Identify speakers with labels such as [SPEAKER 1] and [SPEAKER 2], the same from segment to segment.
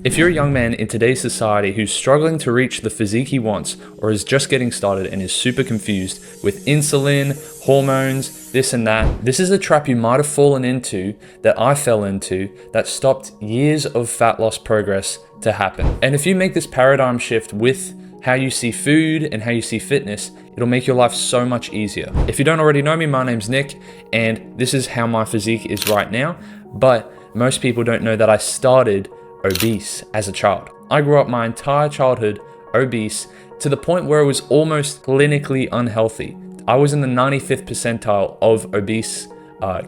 [SPEAKER 1] If you're a young man in today's society who's struggling to reach the physique he wants, or is just getting started and is super confused with insulin, hormones, this and that, this is a trap you might have fallen into, that I fell into, that stopped years of fat loss progress to happen. And if you make this paradigm shift with how you see food and how you see fitness, it'll make your life so much easier. If you don't already know me, my name's Nick, and this is how my physique is right now, but most people don't know that I started obese as a child. I grew up my entire childhood obese to the point where it was almost clinically unhealthy. I was in the 95th percentile of obese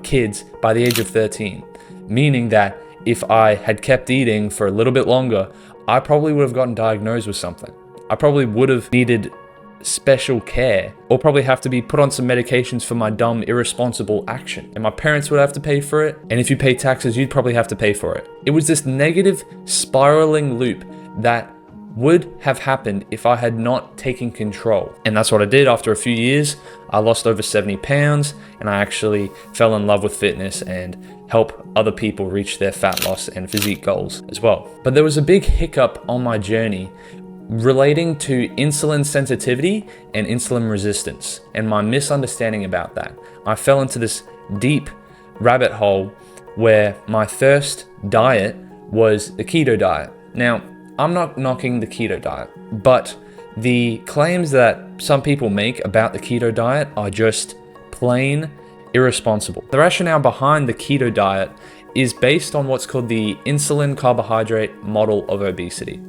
[SPEAKER 1] kids by the age of 13, meaning that if I had kept eating for a little bit longer, I probably would have gotten diagnosed with something. I probably would have needed special care, or probably have to be put on some medications for my dumb, irresponsible action. And my parents would have to pay for it. And if you pay taxes, you'd probably have to pay for it. It was this negative spiraling loop that would have happened if I had not taken control. And that's what I did. After a few years, I lost over 70 pounds and I actually fell in love with fitness and help other people reach their fat loss and physique goals as well. But there was a big hiccup on my journey relating to insulin sensitivity and insulin resistance and my misunderstanding about that. I fell into this deep rabbit hole where my first diet was the keto diet. Now, I'm not knocking the keto diet, but the claims that some people make about the keto diet are just plain irresponsible. The rationale behind the keto diet is based on what's called the insulin carbohydrate model of obesity.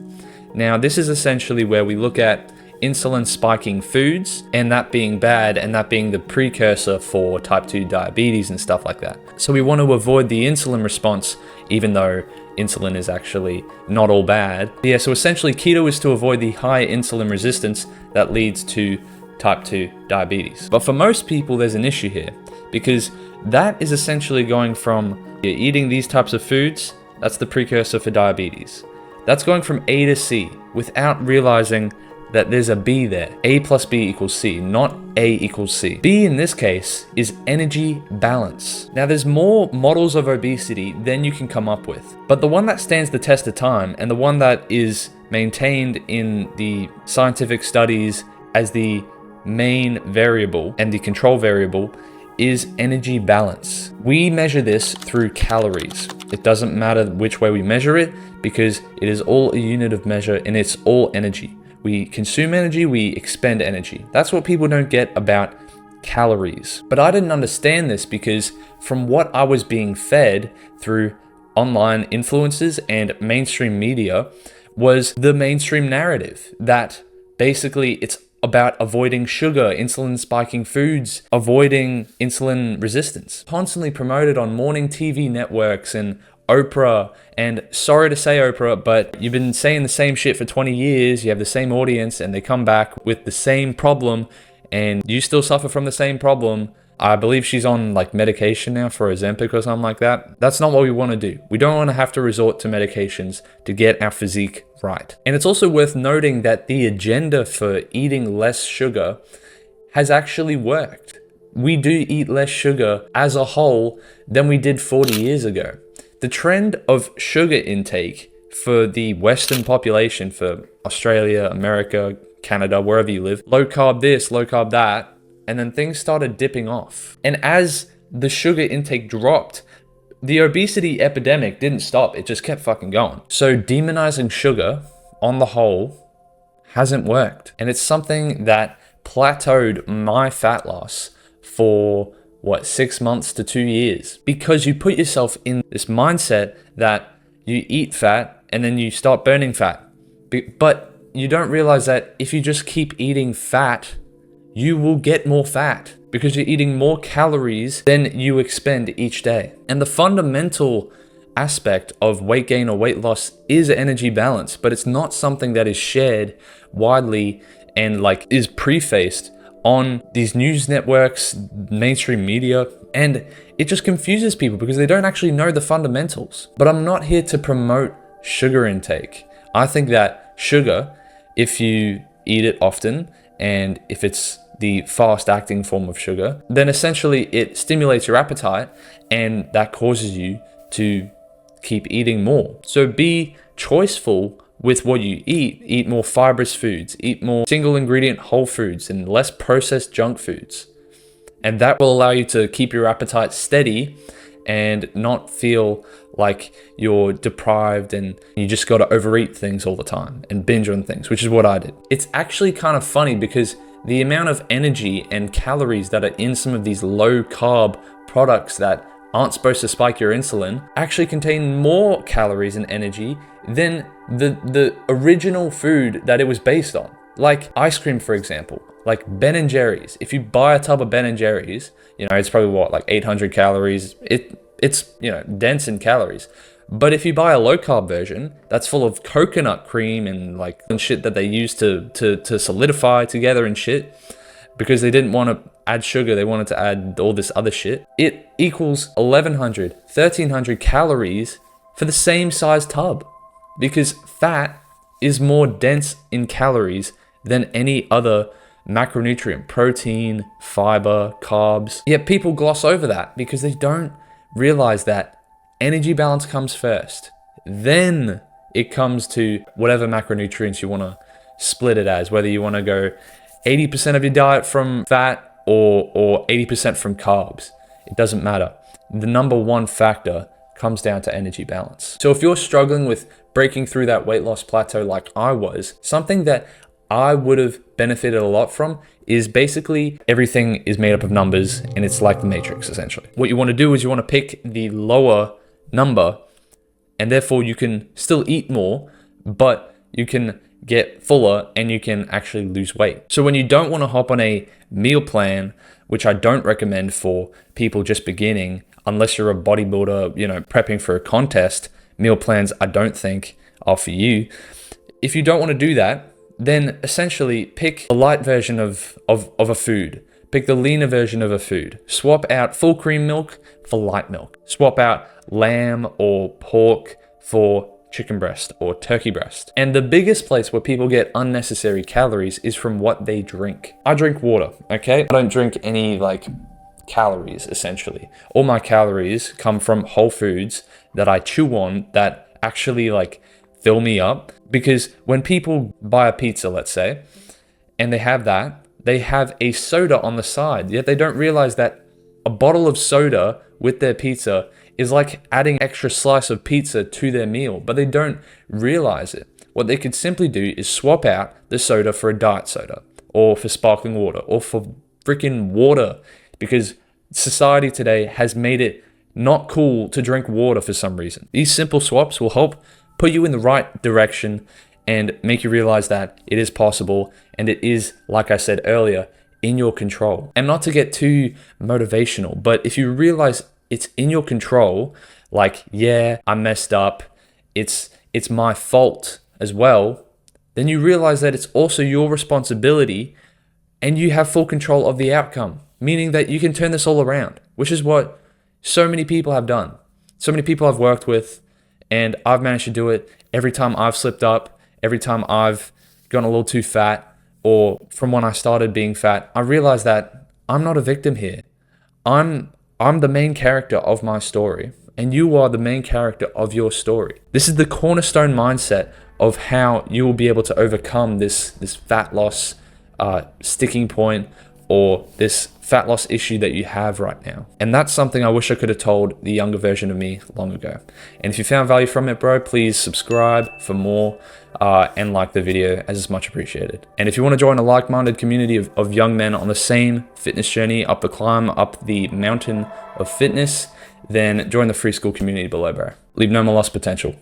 [SPEAKER 1] Now, this is essentially where we look at insulin spiking foods and that being bad and that being the precursor for type 2 diabetes and stuff like that. So we want to avoid the insulin response, even though insulin is actually not all bad. Yeah, so essentially keto is to avoid the high insulin resistance that leads to type 2 diabetes. But for most people, there's an issue here because that is essentially going from eating these types of foods, that's the precursor for diabetes. That's going from A to C without realizing that there's a B there. A plus B equals C, not A equals C. B in this case is energy balance. Now there's more models of obesity than you can come up with, but the one that stands the test of time and the one that is maintained in the scientific studies as the main variable and the control variable is energy balance. We measure this through calories. It doesn't matter which way we measure it because it is all a unit of measure and it's all energy. We consume energy, we expend energy. That's what people don't get about calories. But I didn't understand this because from what I was being fed through online influencers and mainstream media was the mainstream narrative that basically it's about avoiding sugar, insulin spiking foods, avoiding insulin resistance. Constantly promoted on morning TV networks and Oprah, and sorry to say Oprah, but you've been saying the same shit for 20 years, you have the same audience, and they come back with the same problem, and you still suffer from the same problem. I believe she's on like medication now for Ozempic or something like that. That's not what we want to do. We don't want to have to resort to medications to get our physique right. And it's also worth noting that the agenda for eating less sugar has actually worked. We do eat less sugar as a whole than we did 40 years ago. The trend of sugar intake for the Western population, for Australia, America, Canada, wherever you live, low carb this, low carb that, and then things started dipping off. And as the sugar intake dropped, the obesity epidemic didn't stop, it just kept fucking going. So demonizing sugar on the whole hasn't worked. And it's something that plateaued my fat loss for 6 months to 2 years, because you put yourself in this mindset that you eat fat and then you start burning fat. But you don't realize that if you just keep eating fat, you will get more fat because you're eating more calories than you expend each day. And the fundamental aspect of weight gain or weight loss is energy balance, but it's not something that is shared widely and like is prefaced on these news networks, mainstream media, and it just confuses people because they don't actually know the fundamentals. But I'm not here to promote sugar intake. I think that sugar, if you eat it often, and if it's the fast acting form of sugar, then essentially it stimulates your appetite and that causes you to keep eating more. So be choiceful with what you eat more fibrous foods, eat more single ingredient whole foods and less processed junk foods. And that will allow you to keep your appetite steady and not feel like you're deprived and you just got to overeat things all the time and binge on things, which is what I did. It's actually kind of funny because the amount of energy and calories that are in some of these low carb products that aren't supposed to spike your insulin actually contain more calories and energy than the original food that it was based on. Like ice cream, for example, like Ben & Jerry's. If you buy a tub of Ben & Jerry's, it's probably what, like 800 calories. It's dense in calories. But if you buy a low carb version that's full of coconut cream and shit that they use to solidify together and shit, because they didn't want to add sugar, they wanted to add all this other shit, it equals 1100, 1300 calories for the same size tub, because fat is more dense in calories than any other macronutrient, protein, fiber, carbs. Yet people gloss over that because they don't realize that energy balance comes first. Then it comes to whatever macronutrients you want to split it as, whether you want to go 80% of your diet from fat or 80% from carbs. It doesn't matter. The number one factor comes down to energy balance. So if you're struggling with breaking through that weight loss plateau like I was, something that I would have benefited a lot from is basically everything is made up of numbers and it's like the Matrix essentially. What you want to do is you want to pick the lower number and therefore you can still eat more, but you can get fuller and you can actually lose weight. So when you don't want to hop on a meal plan, which I don't recommend for people just beginning, unless you're a bodybuilder, prepping for a contest, meal plans I don't think are for you. If you don't want to do that, then essentially pick a light version of a food. Pick the leaner version of a food. Swap out full cream milk for light milk. Swap out lamb or pork for chicken breast or turkey breast. And the biggest place where people get unnecessary calories is from what they drink. I drink water, okay? I don't drink any calories essentially. All my calories come from whole foods that I chew on that actually fill me up. Because when people buy a pizza, let's say, and they have a soda on the side, yet they don't realize that a bottle of soda with their pizza is like adding extra slice of pizza to their meal, but they don't realize it. What they could simply do is swap out the soda for a diet soda, or for sparkling water, or for freaking water, because society today has made it not cool to drink water for some reason. These simple swaps will help put you in the right direction and make you realize that it is possible and it is, like I said earlier, in your control. And not to get too motivational, but if you realize it's in your control, yeah, I messed up, it's my fault as well, then you realize that it's also your responsibility and you have full control of the outcome, meaning that you can turn this all around, which is what so many people have done. So many people I've worked with, and I've managed to do it every time I've slipped up, every time I've gotten a little too fat, or from when I started being fat. I realized that I'm not a victim here. I'm the main character of my story, and you are the main character of your story. This is the cornerstone mindset of how you will be able to overcome this fat loss sticking point, or this fat loss issue that you have right now. And that's something I wish I could have told the younger version of me long ago. And if you found value from it, bro, please subscribe for more and like the video, as it's much appreciated. And if you want to join a like-minded community of young men on the same fitness journey, up the climb, up the mountain of fitness, then join the free school community below, bro. Leave no more lost potential.